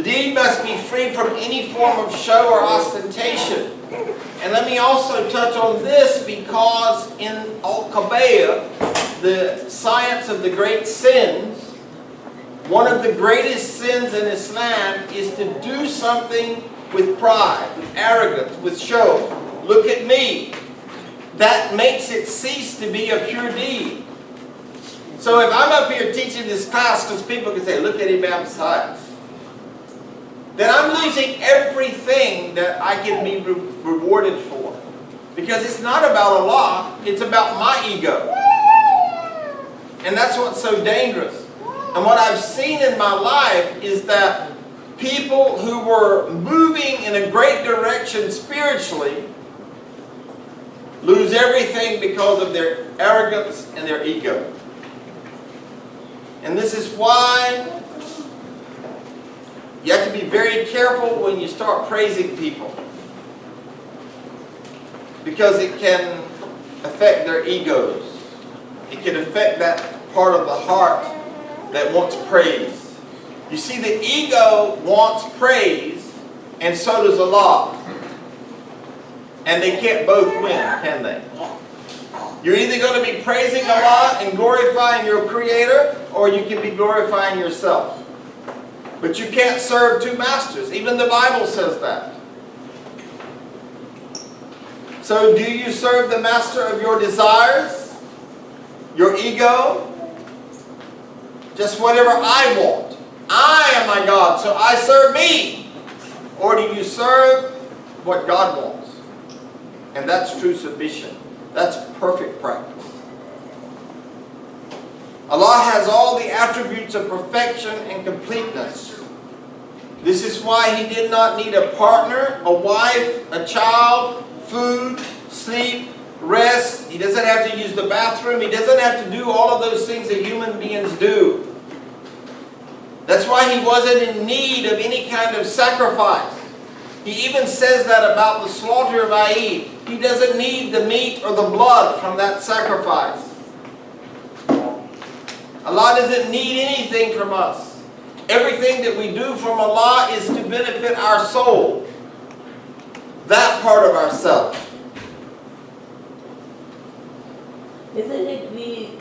deed must be free from any form of show or ostentation. And let me also touch on this, because in Al-Qabayah, the science of the great sins, one of the greatest sins in Islam is to do something with pride, with arrogance, with show. Look at me. That makes it cease to be a pure deed. So if I'm up here teaching this class because people can say, look at Imam Science, then I'm losing everything that I can be rewarded for. Because it's not about Allah, it's about my ego. And that's what's so dangerous. And what I've seen in my life is that people who were moving in a great direction spiritually lose everything because of their arrogance and their ego. And this is why you have to be very careful when you start praising people, because it can affect their egos. It can affect that part of the heart that wants praise. You see, the ego wants praise, and so does Allah. And they can't both win, can they? You're either going to be praising Allah and glorifying your Creator, or you can be glorifying yourself. But you can't serve two masters. Even the Bible says that. So do you serve the master of your desires? Your ego? Just whatever I want. I am my God, so I serve me. Or do you serve what God wants? And that's true submission. That's perfect practice. Allah has all the attributes of perfection and completeness. This is why He did not need a partner, a wife, a child, food, sleep, rest. He doesn't have to use the bathroom. He doesn't have to do all of those things that human beings do. That's why He wasn't in need of any kind of sacrifice. He even says that about the slaughter of Eid. He doesn't need the meat or the blood from that sacrifice. Allah doesn't need anything from us. Everything that we do from Allah is to benefit our soul. That part of ourselves. Isn't it we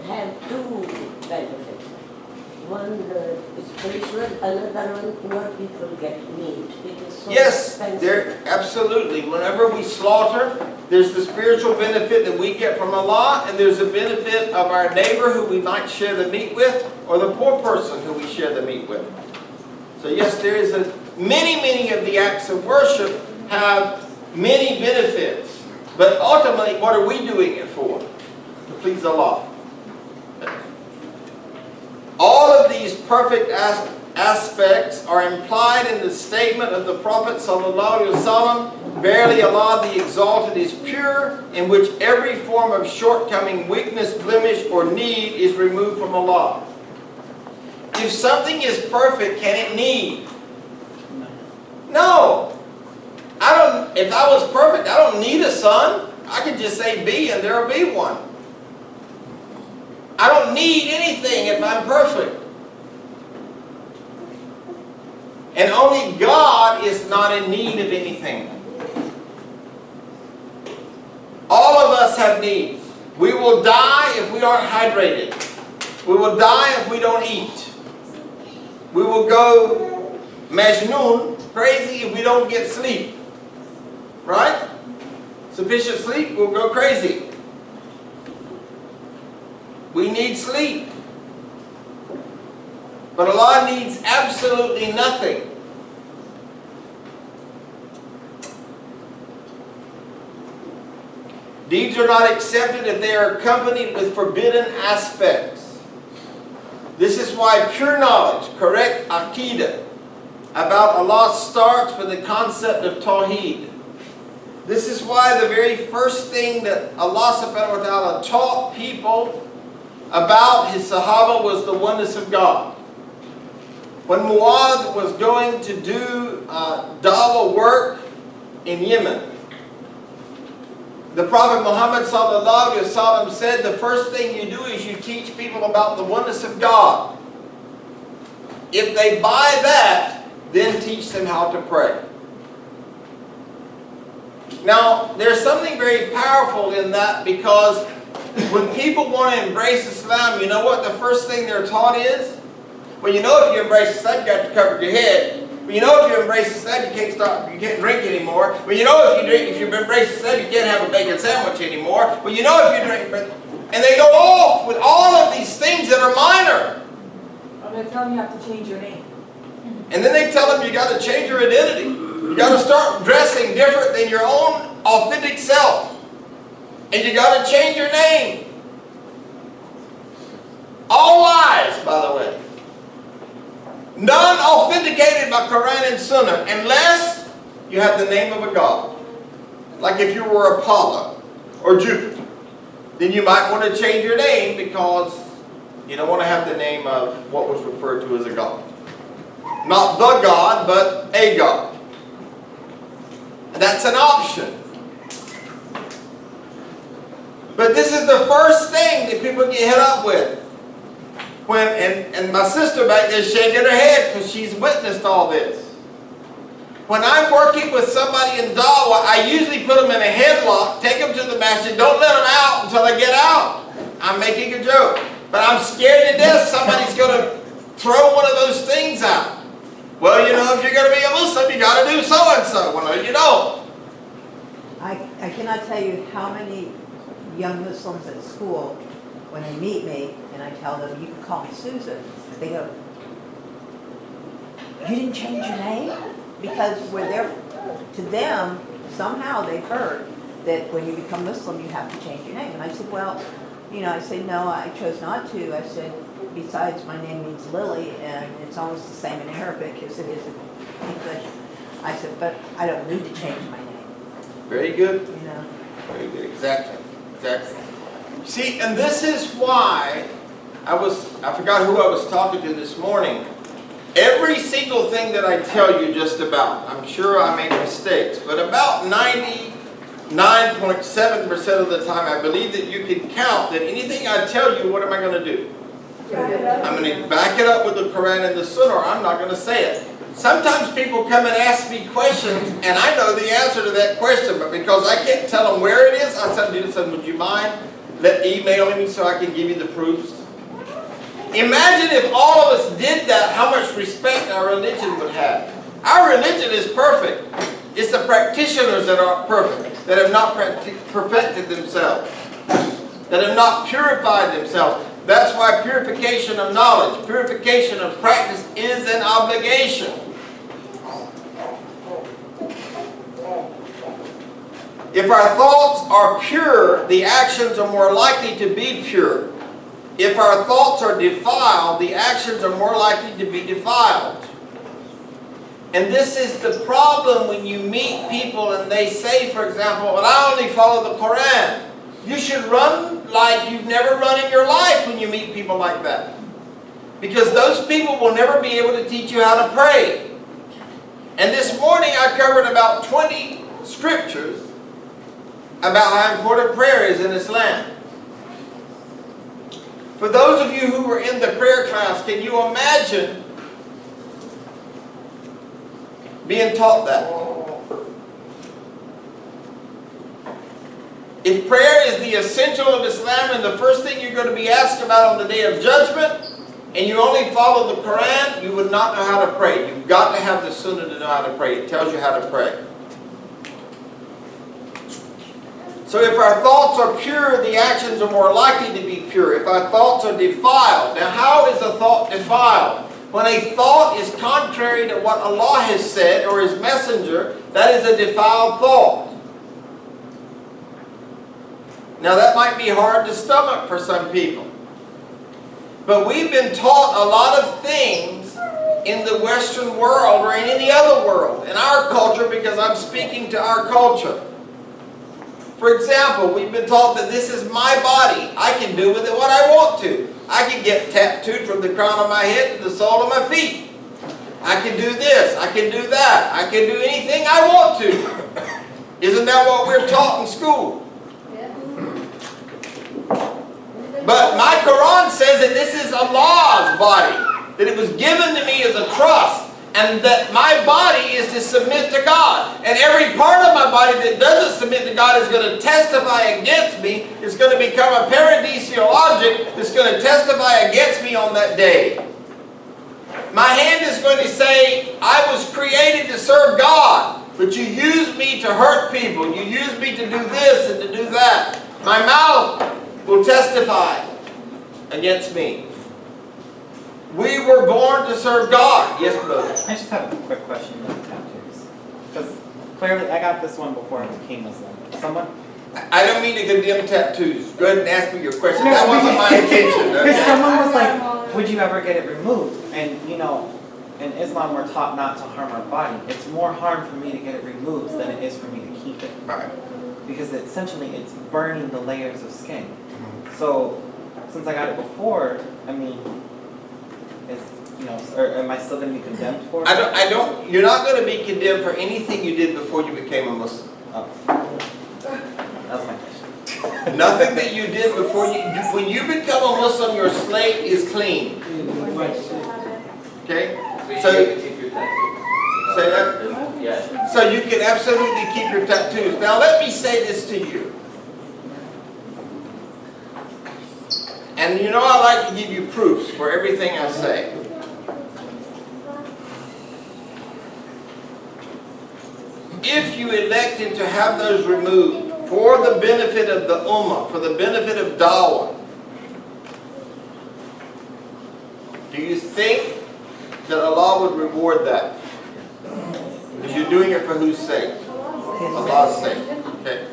have two benefits? One is spiritual, another one poor people get meat. It is so expensive. Absolutely. Whenever we slaughter, there's the spiritual benefit that we get from Allah, and there's a benefit of our neighbor who we might share the meat with, or the poor person who we share the meat with. So yes, there is many of the acts of worship have many benefits. But ultimately, what are we doing it for? To please Allah. All of these perfect aspects are implied in the statement of the Prophet ﷺ, verily Allah the Exalted is pure, in which every form of shortcoming, weakness, blemish, or need is removed from Allah. If something is perfect, can it need? No. If I was perfect, I don't need a son. I could just say be and there will be one. I don't need anything if I'm perfect. And only God is not in need of anything. All of us have needs. We will die if we aren't hydrated. We will die if we don't eat. We will go majnoon, crazy, if we don't get sleep. Right? Sufficient sleep, we'll go crazy. We need sleep. But Allah needs absolutely nothing. Deeds are not accepted if they are accompanied with forbidden aspects. This is why pure knowledge, correct aqidah about Allah starts with the concept of Tawheed. This is why the very first thing that Allah subhanahu wa ta'ala taught people about His Sahaba was the oneness of God. When Mu'adh was going to do da'wah work in Yemen, the Prophet Muhammad ﷺ said the first thing you do is you teach people about the oneness of God. If they buy that, then teach them how to pray. Now, there's something very powerful in that, because when people want to embrace Islam, you know what the first thing they're taught is? Well, you know, if you embrace Islam, you got to cover your head. Well, you know, if you embrace Islam, you can't drink anymore. Well, you know, if you embrace Islam, you can't have a bacon sandwich anymore. Well, you know, if you drink, and they go off with all of these things that are minor. They tell them you have to change your name. And then they tell them you got to change your identity. You got to start dressing different than your own authentic self. And you got to change your name. All lies, by the way. None authenticated by Quran and Sunnah, unless you have the name of a god. Like if you were Apollo or Jupiter, then you might want to change your name, because you don't want to have the name of what was referred to as a god. Not the god, but a god. That's an option. But this is the first thing that people get hit up with. And my sister back there shaking her head because she's witnessed all this. When I'm working with somebody in Dawah, I usually put them in a headlock, take them to the masjid, don't let them out until they get out. I'm making a joke. But I'm scared to death somebody's going to throw one of those things out. Well, you know, if you're going to be a Muslim, you got to do so-and-so. Well, no, you don't. I cannot tell you how many young Muslims at school, when they meet me and I tell them, you can call me Susan, they go, you didn't change your name? Because we're there, to them, somehow they've heard that when you become Muslim, you have to change your name. And I said, well, you know, I said, no, I chose not to. I said, besides, my name means Lily, and it's almost the same in Arabic as it is in English. I said, but I don't need to change my name. Very good. You know? Very good. Exactly. Exactly. See, and this is why I forgot who I was talking to this morning. Every single thing that I tell you just about, I'm sure I make mistakes, but about 99.7% of the time I believe that you can count that anything I tell you, what am I going to do? I'm going to back it up with the Quran and the Sunnah, or I'm not going to say it. Sometimes people come and ask me questions, and I know the answer to that question, but because I can't tell them where it is, I said, would you mind email me so I can give you the proofs? Imagine if all of us did that, how much respect our religion would have. Our religion is perfect. It's the practitioners that aren't perfect, that have not perfected themselves, that have not purified themselves. That's why purification of knowledge, purification of practice is an obligation. If our thoughts are pure, the actions are more likely to be pure. If our thoughts are defiled, the actions are more likely to be defiled. And this is the problem when you meet people and they say, for example, well, I only follow the Quran. You should run like you've never run in your life when you meet people like that. Because those people will never be able to teach you how to pray. And this morning I covered about 20 scriptures about how important prayer is in Islam. For those of you who were in the prayer class, can you imagine being taught that? If prayer is the essential of Islam and the first thing you're going to be asked about on the Day of Judgment, and you only follow the Quran, you would not know how to pray. You've got to have the Sunnah to know how to pray. It tells you how to pray. So if our thoughts are pure, the actions are more likely to be pure. If our thoughts are defiled. Now how is a thought defiled? When a thought is contrary to what Allah has said or His Messenger, that is a defiled thought. Now that might be hard to stomach for some people. But we've been taught a lot of things in the Western world or in any other world, in our culture, because I'm speaking to our culture. For example, we've been taught that this is my body. I can do with it what I want to. I can get tattooed from the crown of my head to the sole of my feet. I can do this. I can do that. I can do anything I want to. Isn't that what we're taught in school? But my Quran says that this is Allah's body. that it was given to me as a trust, and that my body is to submit to God. And every part of my body that doesn't submit to God is going to testify against me. It's going to become a paradisial object that's going to testify against me on that day. My hand is going to say, I was created to serve God, but you used me to hurt people. You used me to do this and to do that. My mouth will testify against me. We were born to serve God. Yes, brother? I just have a quick question about tattoos. Because clearly, I got this one before I became Muslim. Someone? I don't mean to condemn tattoos. Go ahead and ask me your question. That wasn't my intention. Because Okay? someone was like, would you ever get it removed? And you know, in Islam we're taught not to harm our body. It's more harm for me to get it removed than it is for me to keep it. Right. Because essentially it's burning the layers of skin. So, since I got it before, I mean, is, you know, or am I still going to be condemned for it? You're not going to be condemned for anything you did before you became a Muslim. Oh. That's my question. Nothing that you did before when you become a Muslim, your slate is clean. Okay? So you can keep your tattoos. Say that? Yes. So you can absolutely keep your tattoos. Now let me say this to you. And you know I like to give you proofs for everything I say. If you elected to have those removed for the benefit of the Ummah, for the benefit of Dawah, do you think that Allah would reward that? Because you're doing it for whose sake? Allah's sake. Okay.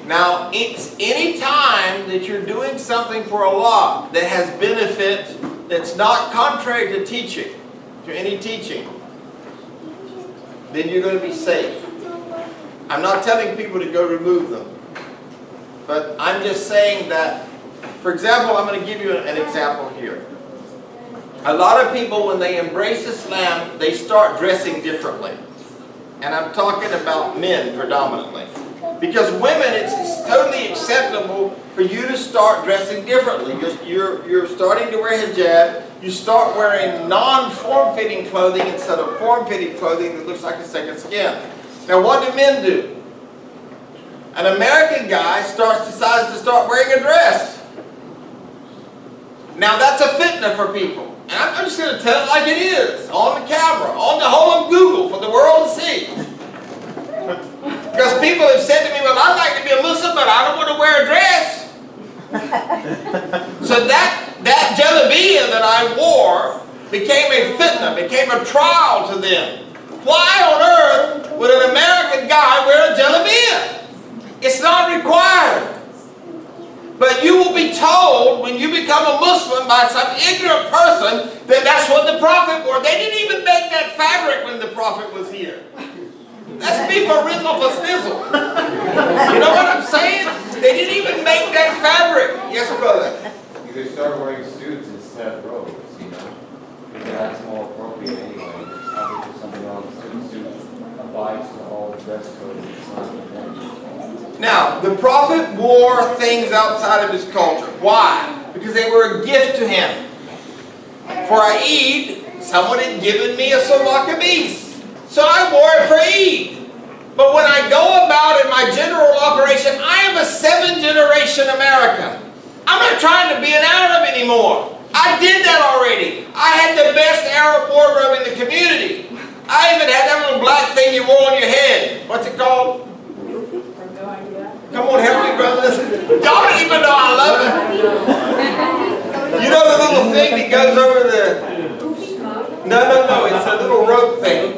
Now, it's any time that you're doing something for Allah that has benefit that's not contrary to teaching, to any teaching, then you're going to be safe. I'm not telling people to go remove them. But I'm just saying that, for example, I'm going to give you an example here. A lot of people, when they embrace Islam, they start dressing differently. And I'm talking about men predominantly. Because women, it's totally acceptable for you to start dressing differently. You're starting to wear hijab. You start wearing non-form-fitting clothing instead of form-fitting clothing that looks like a second skin. Now, what do men do? An American guy decides to start wearing a dress. Now, that's a fitna for people. And I'm just going to tell it like it is, on the camera, on the whole of Google, for the world to see. Because people have said to me, well, I'd like to be a Muslim, but I don't want to wear a dress. So that jalabiyah that I wore became a fitna, became a trial to them. Why on earth would an American guy wear a jalabiyah? It's not required. But you will be told when you become a Muslim by some ignorant person that that's what the Prophet wore. They didn't even make that fabric when the Prophet was here. That's me for rizzle for snizzle. You know what I'm saying? They didn't even make that fabric. Yes, brother? You could start wearing suits instead of robes, you know? Because that's more appropriate anyway. Obviously something else. Suit abides to all the dress code of Islam. Now, the Prophet wore things outside of his culture. Why? Because they were a gift to him. For Eid, someone had given me a Surah Baqarah. So I wore it for Eid. But when I go about in my general operation, I am a 7th-generation American. I'm not trying to be an Arab anymore. I did that already. I had the best Arab wardrobe in the community. I even had that little black thing you wore on your head. What's it called? Come on, help me, brothers. Y'all don't even know I love it. You know the little thing that goes over the... No. It's a little rope thing.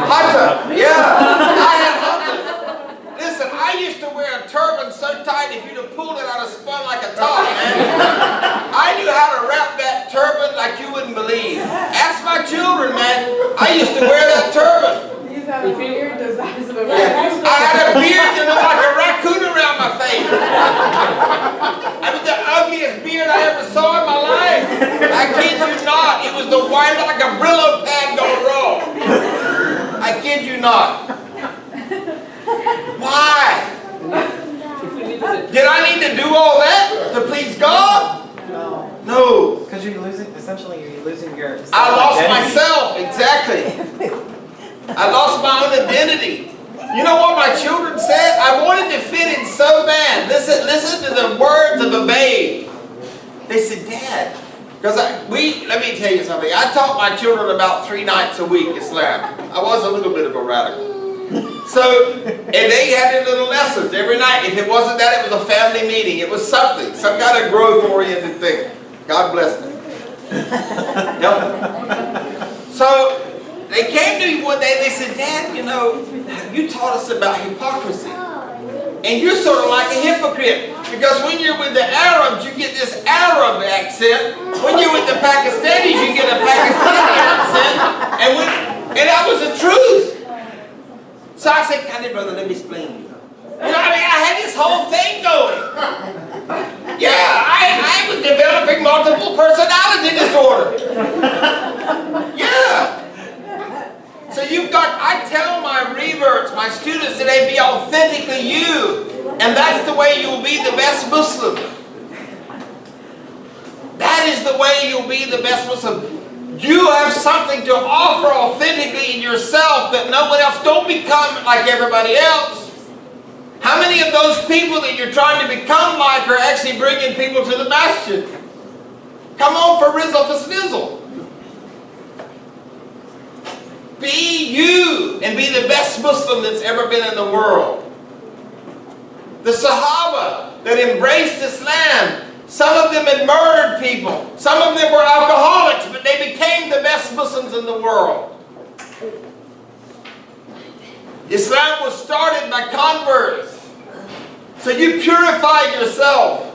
Hata. Yeah. I had hata. Listen, I used to wear a turban so tight if you'd have pulled it, I'd have spun like a top, man. I knew how to wrap that turban like you wouldn't believe. Ask my children, man. I used to wear that turban. You have a beard the size of a I had a beard that looked like a raccoon around my face. I was the ugliest beard I ever saw in my life. I kid you not. wanted to fit in so bad. Listen to the words of a babe. They said, Dad, because let me tell you something. I taught my children about 3 nights a week Islam. I was a little bit of a radical. So, and they had their little lessons every night. If it wasn't that, it was a family meeting. It was something, some kind of growth-oriented thing. God bless them. Yep. So, they came to me one day and they said, Dad, you taught us about hypocrisy. And you're sort of like a hypocrite. Because when you're with the Arabs, you get this Arab accent. When you're with the Pakistanis, you get a Pakistani accent. And that was the truth. So I said, Candy brother, let me explain to you. I had this whole thing going. Yeah, I was developing multiple personality disorder. Yeah. So I tell my reverts, my students today, be authentically you. And that's the way you'll be the best Muslim. That is the way you'll be the best Muslim. You have something to offer authentically in yourself that no one else. Don't become like everybody else. How many of those people that you're trying to become like are actually bringing people to the masjid? Come on for Rizzle for Snizzle. Be you and be the best Muslim that's ever been in the world. The Sahaba that embraced Islam, some of them had murdered people. Some of them were alcoholics, but they became the best Muslims in the world. Islam was started by converts. So you purify yourself,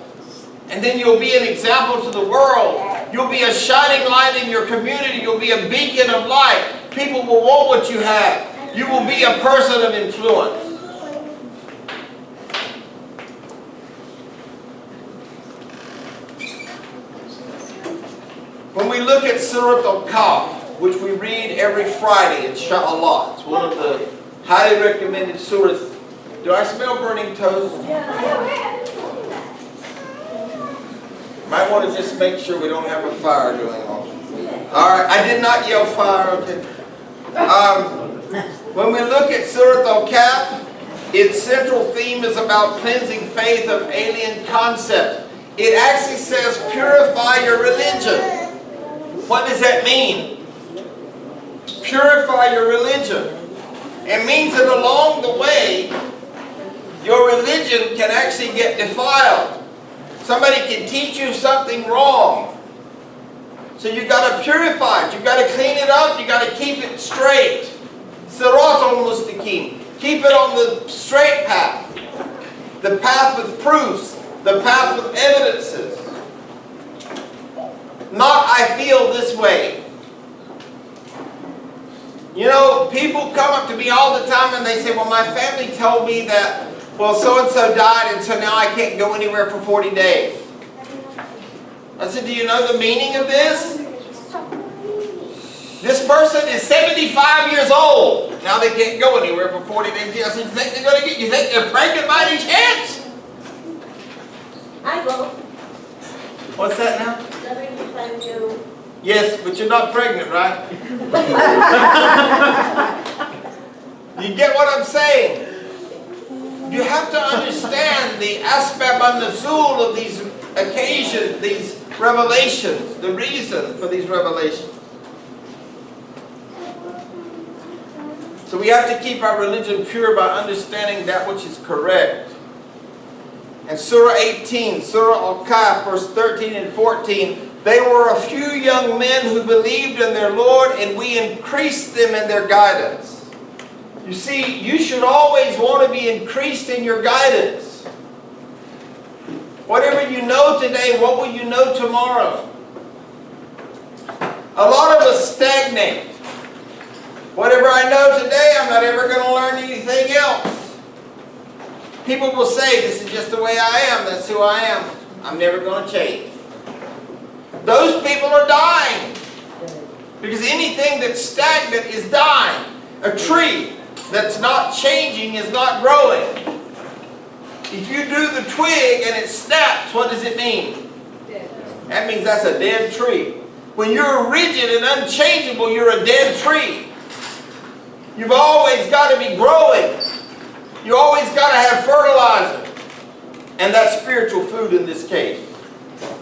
and then you'll be an example to the world. You'll be a shining light in your community. You'll be a beacon of light. People will want what you have. You will be a person of influence. When we look at Surah Al-Kahf, which we read every Friday, inshallah, it's one of the highly recommended surahs. Do I smell burning toast? Might want to just make sure we don't have a fire going on. Alright, I did not yell fire, okay. When we look at Surah Al-Kahf, its central theme is about cleansing faith of alien concepts. It actually says, purify your religion. What does that mean? Purify your religion. It means that along the way, your religion can actually get defiled. Somebody can teach you something wrong. So you've got to purify it. You've got to clean it up. You've got to keep it straight. Sirat al-Mustaqim. Keep it on the straight path. The path with proofs. The path with evidences. Not, I feel this way. People come up to me all the time and they say, well, my family told me that, well, so-and-so died and so now I can't go anywhere for 40 days. I said, do you know the meaning of this? This person is 75 years old. Now they can't go anywhere for 40 days. I said, you think they're pregnant by any chance? I go. What's that now? 75 years old. Yes, but you're not pregnant, right? You get what I'm saying? You have to understand the asbab an-nuzul of these occasions, these revelations, the reason for these revelations. So we have to keep our religion pure by understanding that which is correct. And Surah 18, Surah Al-Kahf, verse 13 and 14, they were a few young men who believed in their Lord, and we increased them in their guidance. You see, you should always want to be increased in your guidance. Whatever you know today, what will you know tomorrow? A lot of us stagnate. Whatever I know today, I'm not ever going to learn anything else. People will say, this is just the way I am, that's who I am. I'm never going to change. Those people are dying. Because anything that's stagnant is dying. A tree that's not changing is not growing. If you do the twig and it snaps, what does it mean? That means that's a dead tree. When you're rigid and unchangeable, you're a dead tree. You've always got to be growing. You always got to have fertilizer. And that's spiritual food in this case.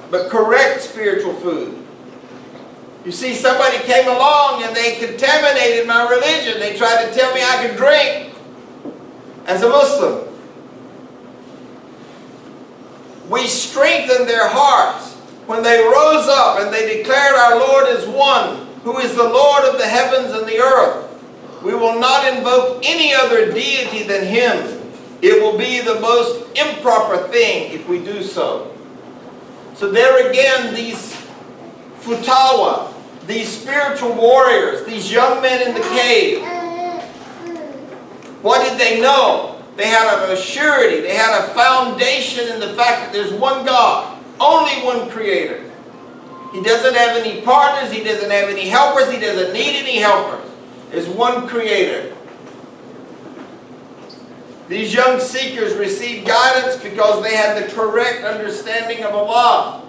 But correct spiritual food. You see, somebody came along and they contaminated my religion. They tried to tell me I could drink as a Muslim. We strengthened their hearts when they rose up and they declared our Lord is one, who is the Lord of the heavens and the earth. We will not invoke any other deity than Him. It will be the most improper thing if we do so. So there again, these futawa, these spiritual warriors, these young men in the cave, what did they know? They had a surety, they had a foundation in the fact that there's one God, only one Creator. He doesn't have any partners, He doesn't have any helpers, He doesn't need any helpers. There's one Creator. These young seekers received guidance because they had the correct understanding of Allah.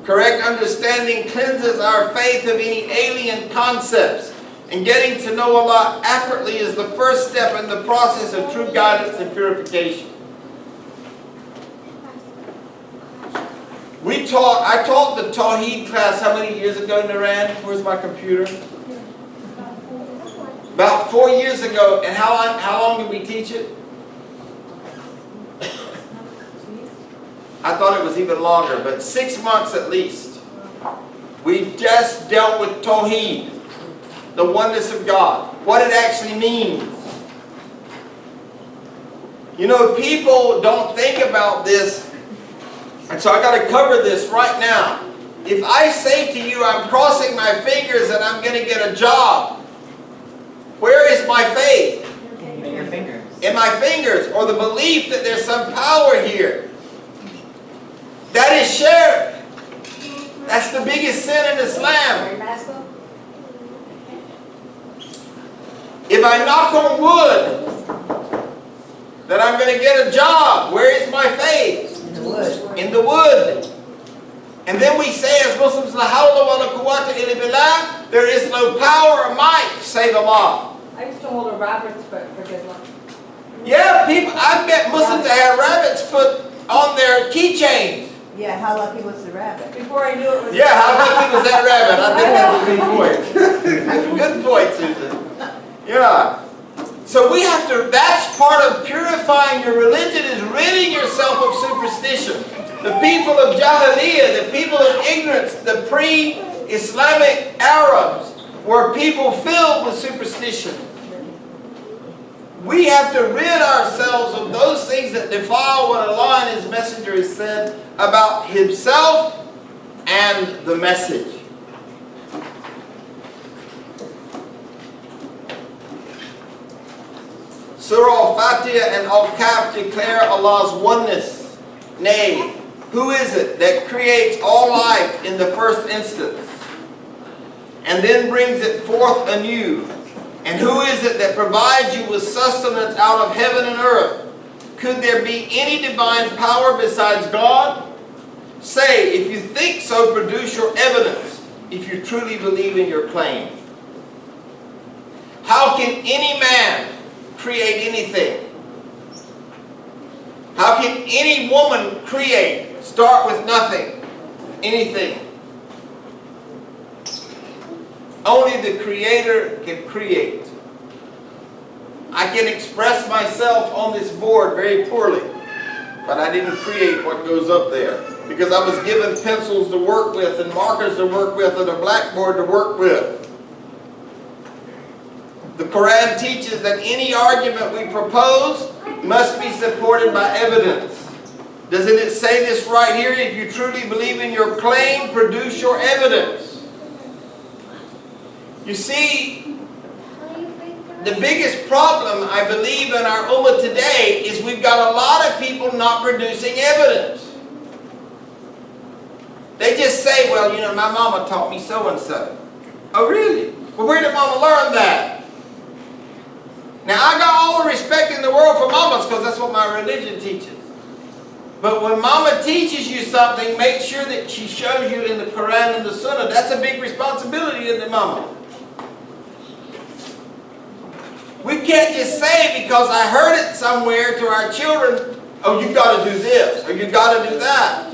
Correct understanding cleanses our faith of any alien concepts. And getting to know Allah accurately is the first step in the process of true guidance and purification. I taught the Tawheed class how many years ago, Naran? Where's my computer? About 4 years ago. And how long did we teach it? I thought it was even longer, but 6 months at least. We just dealt with Tawheed, the oneness of God, what it actually means. You know, people don't think about this, and so I got to cover this right now. If I say to you, I'm crossing my fingers and I'm going to get a job, where is my faith? In your fingers. In my fingers, or the belief that there's some power here. That is shirk. That's the biggest sin in Islam. If I knock on wood that I'm going to get a job, where is my faith? In the wood. In the wood. And then we say as Muslims, La hawla wa la quwwata illa billah, there is no power or might save Allah. I used to hold a rabbit's foot for good luck. Yeah, people, I've met Muslims that had rabbit's foot on their keychains. Yeah, how lucky was the rabbit? Before I knew it was. Yeah, how lucky was that rabbit? I think that's a good point. Good point, Susan. Yeah. So we have to, that's part of purifying your religion, is ridding yourself of superstition. The people of Jahiliyyah, the people of ignorance, the pre-Islamic Arabs were people filled with superstition. We have to rid ourselves of those things that defile what Allah and His Messenger has said about Himself and the message. Surah Al-Fatiha and Al-Kahf declare Allah's oneness. Nay, who is it that creates all life in the first instance and then brings it forth anew? And who is it that provides you with sustenance out of heaven and earth? Could there be any divine power besides God? Say, if you think so, produce your evidence, if you truly believe in your claim. How can any man create anything? How can any woman create, start with nothing, anything? Only the Creator can create. I can express myself on this board very poorly, but I didn't create what goes up there because I was given pencils to work with and markers to work with and a blackboard to work with. The Quran teaches that any argument we propose must be supported by evidence. Doesn't it say this right here? If you truly believe in your claim, produce your evidence. You see, the biggest problem, I believe, in our ummah today is we've got a lot of people not producing evidence. They just say, well, you know, my mama taught me so-and-so. Oh, really? Well, where did mama learn that? Now, I got all the respect in the world for mamas because that's what my religion teaches. But when mama teaches you something, make sure that she shows you in the Quran and the Sunnah. That's a big responsibility in the mama. We can't just say because I heard it somewhere to our children, Oh, you got to do this, or you got to do that.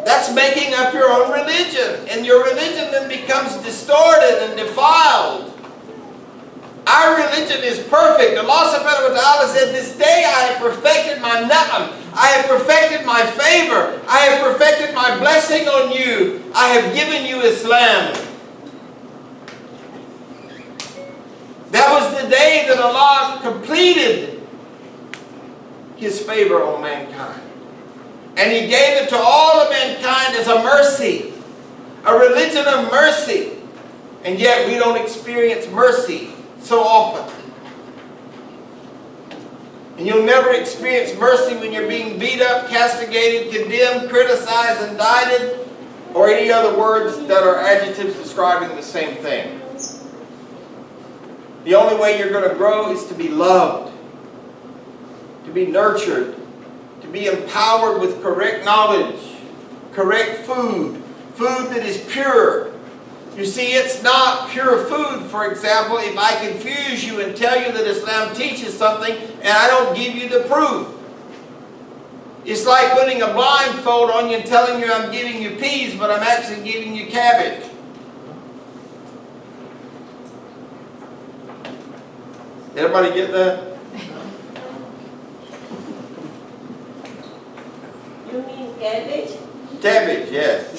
That's making up your own religion, and your religion then becomes distorted and defiled. Our religion is perfect. Allah subhanahu wa ta'ala said, this day I have perfected my na'am. I have perfected my favor. I have perfected my blessing on you. I have given you Islam. That was the day that Allah completed His favor on mankind. And He gave it to all of mankind as a mercy. A religion of mercy. And yet we don't experience mercy so often. And you'll never experience mercy when you're being beat up, castigated, condemned, criticized, indicted, or any other words that are adjectives describing the same thing. The only way you're going to grow is to be loved, to be nurtured, to be empowered with correct knowledge, correct food, food that is pure. You see, it's not pure food, for example, if I confuse you and tell you that Islam teaches something and I don't give you the proof. It's like putting a blindfold on you and telling you I'm giving you peas, but I'm actually giving you cabbage. Everybody get that? You mean cabbage? Cabbage, yes.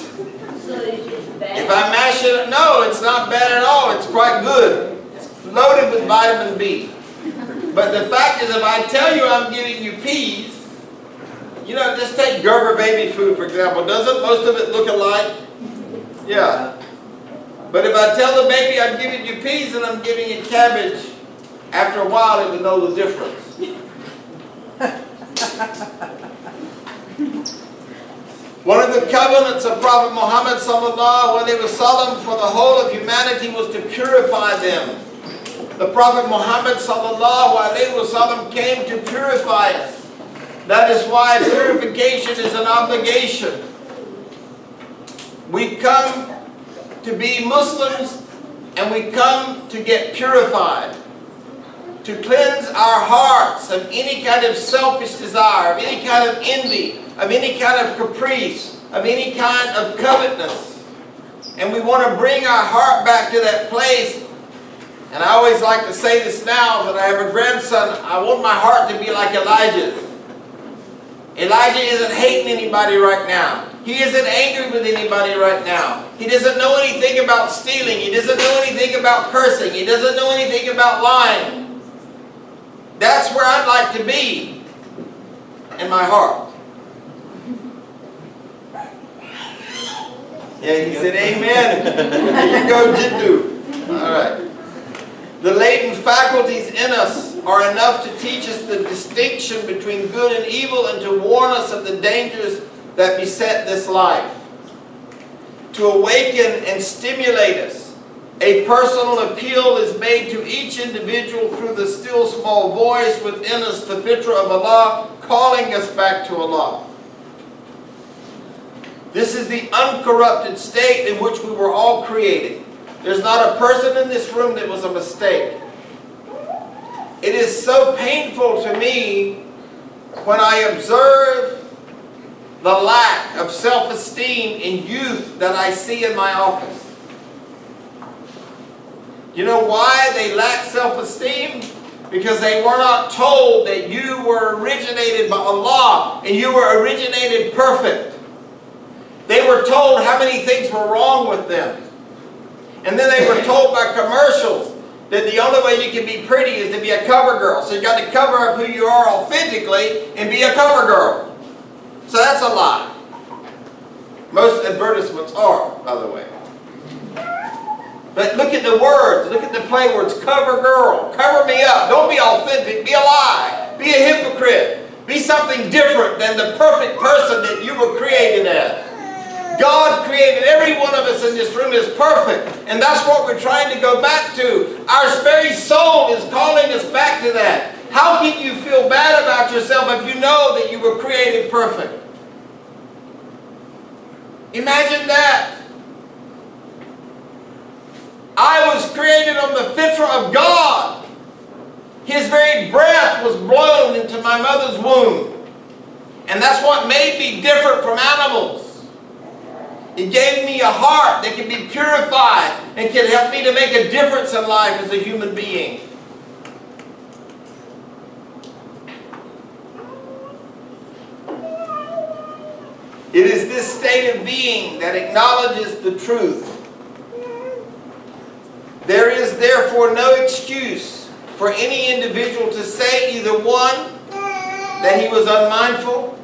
So it is bad? If I mash it, no, it's not bad at all. It's quite good. It's loaded with vitamin B. But the fact is, if I tell you I'm giving you peas, you know, just take Gerber baby food, for example. Doesn't most of it look alike? Yeah. But if I tell the baby I'm giving you peas and I'm giving it cabbage, after a while it would know the difference. One of the covenants of Prophet Muhammad sallallahu alaihi wasallam for the whole of humanity was to purify them. The Prophet Muhammad sallallahu alaihi wasallam came to purify us. That is why purification is an obligation. We come to be Muslims and we come to get purified, to cleanse our hearts of any kind of selfish desire, of any kind of envy, of any kind of caprice, of any kind of covetousness. And we want to bring our heart back to that place. And I always like to say this now that I have a grandson. I want my heart to be like Elijah's. Elijah isn't hating anybody right now. He isn't angry with anybody right now. He doesn't know anything about stealing. He doesn't know anything about cursing. He doesn't know anything about lying. That's where I'd like to be in my heart. Yeah, he said amen. There you go, Jiddu. All right. The latent faculties in us are enough to teach us the distinction between good and evil and to warn us of the dangers that beset this life. To awaken and stimulate us, a personal appeal is made to each individual through the still small voice within us, the fitrah of Allah, calling us back to Allah. This is the uncorrupted state in which we were all created. There's not a person in this room that was a mistake. It is so painful to me when I observe the lack of self-esteem in youth that I see in my office. You know why they lack self-esteem? Because they were not told that you were originated by Allah and you were originated perfect. They were told how many things were wrong with them. And then they were told by commercials that the only way you can be pretty is to be a cover girl. So you got to cover up who you are authentically and be a cover girl. So that's a lie. Most advertisements are, by the way. But look at the words. Look at the play words. Cover girl. Cover me up. Don't be authentic. Be a lie. Be a hypocrite. Be something different than the perfect person that you were created as. God created every one of us in this room as perfect. And that's what we're trying to go back to. Our very soul is calling us back to that. How can you feel bad about yourself if you know that you were created perfect? Imagine that. I was created on the fitrah of God. His very breath was blown into my mother's womb. And that's what made me different from animals. It gave me a heart that can be purified and can help me to make a difference in life as a human being. It is this state of being that acknowledges the truth. There is therefore no excuse for any individual to say either one, that he was unmindful,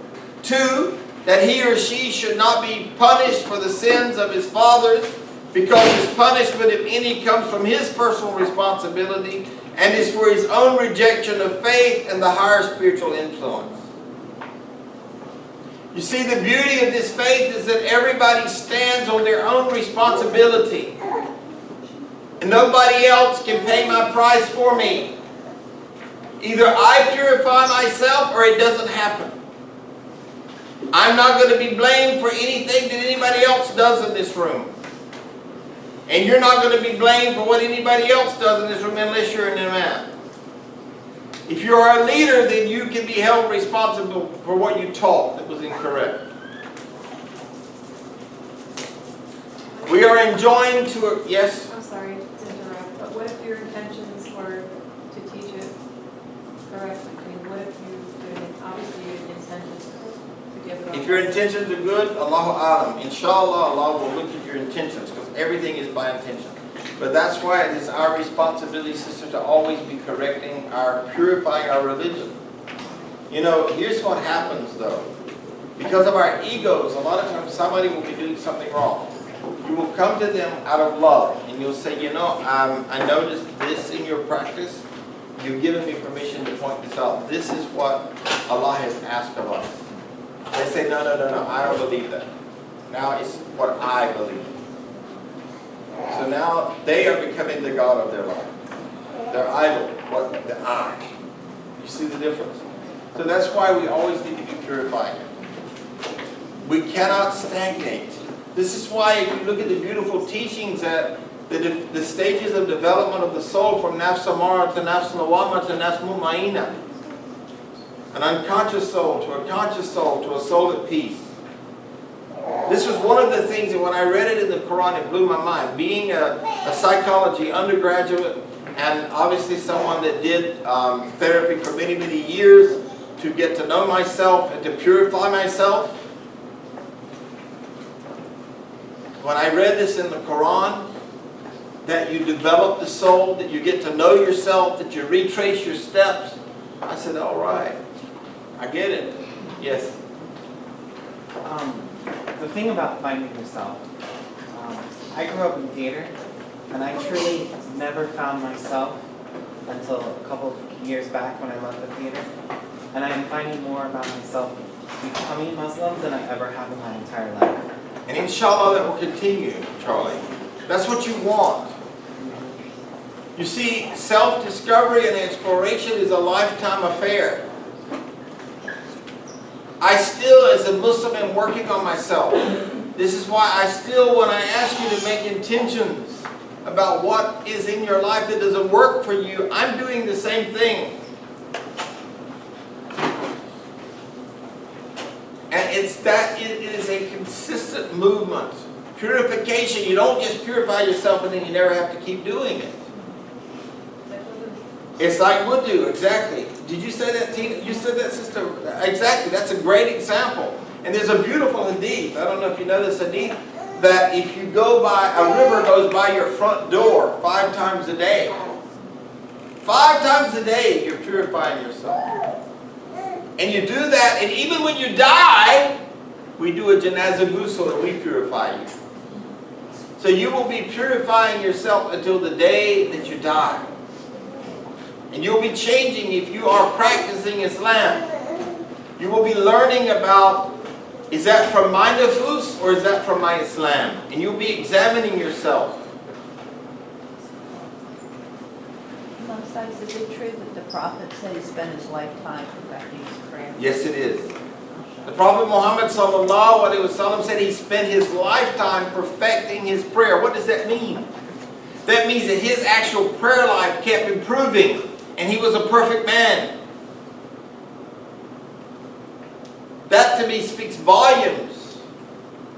two, that he or she should not be punished for the sins of his fathers, because his punishment, if any, comes from his personal responsibility and is for his own rejection of faith and the higher spiritual influence. You see, the beauty of this faith is that everybody stands on their own responsibility. And nobody else can pay my price for me. Either I purify myself or it doesn't happen. I'm not going to be blamed for anything that anybody else does in this room. And you're not going to be blamed for what anybody else does in this room unless you're an imam. If you are a leader, then you can be held responsible for what you taught that was incorrect. We are enjoined to... Yes? I'm sorry to interrupt, but what if your intentions were to teach it correctly? I mean, what if obviously your intentions to give it all. If your intentions are good, Allahu Alam. Inshallah, Allah will look at your intentions, because everything is by intention. But that's why it is our responsibility, sister, to always be correcting purifying our religion. You know, here's what happens though. Because of our egos, a lot of times somebody will be doing something wrong. You will come to them out of love and you'll say, you know, I noticed this in your practice. You've given me permission to point this out. This is what Allah has asked of us. They say, no, I don't believe that. Now it's what I believe. So now they are becoming the God of their life. Their idol, what the I. You see the difference? So that's why we always need to be purifying. We cannot stagnate. This is why if you look at the beautiful teachings that the stages of development of the soul from nafs amara to nafs lawama to nafs mutmainna, an unconscious soul to a conscious soul to a soul at peace. This was one of the things that when I read it in the Quran, it blew my mind. Being a psychology undergraduate and obviously someone that did therapy for many, many years to get to know myself and to purify myself. When I read this in the Quran, that you develop the soul, that you get to know yourself, that you retrace your steps, I said, all right, I get it. Yes? The thing about finding yourself, I grew up in theater, and I truly never found myself until a couple of years back when I left the theater. And I am finding more about myself becoming Muslim than I ever have in my entire life. And inshallah that will continue, Charlie. That's what you want. You see, self-discovery and exploration is a lifetime affair. I still, as a Muslim, am working on myself. This is why I still, when I ask you to make intentions about what is in your life that doesn't work for you, I'm doing the same thing. And it is a consistent movement. Purification, you don't just purify yourself and then you never have to keep doing it. It's like wudu, exactly. Did you say that, Tina? You said that, sister? Exactly, that's a great example. And there's a beautiful hadith, I don't know if you know this hadith, that if you go by, a river goes by your front door 5 times a day. 5 times a day you're purifying yourself. And you do that, and even when you die, we do a janazah ghusl and we purify you. So you will be purifying yourself until the day that you die. And you'll be changing if you are practicing Islam. You will be learning about, is that from my nafus or is that from my Islam? And you'll be examining yourself. Is it true that the Prophet said he spent his lifetime perfecting his prayer? Yes, it is. The Prophet Muhammad sallallahu alaihi wasallam said he spent his lifetime perfecting his prayer. What does that mean? That means that his actual prayer life kept improving, and he was a perfect man. That to me speaks volumes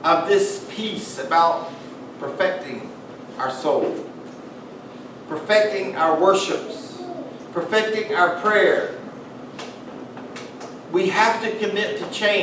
of this piece about perfecting our soul, perfecting our worships, perfecting our prayer. We have to commit to change.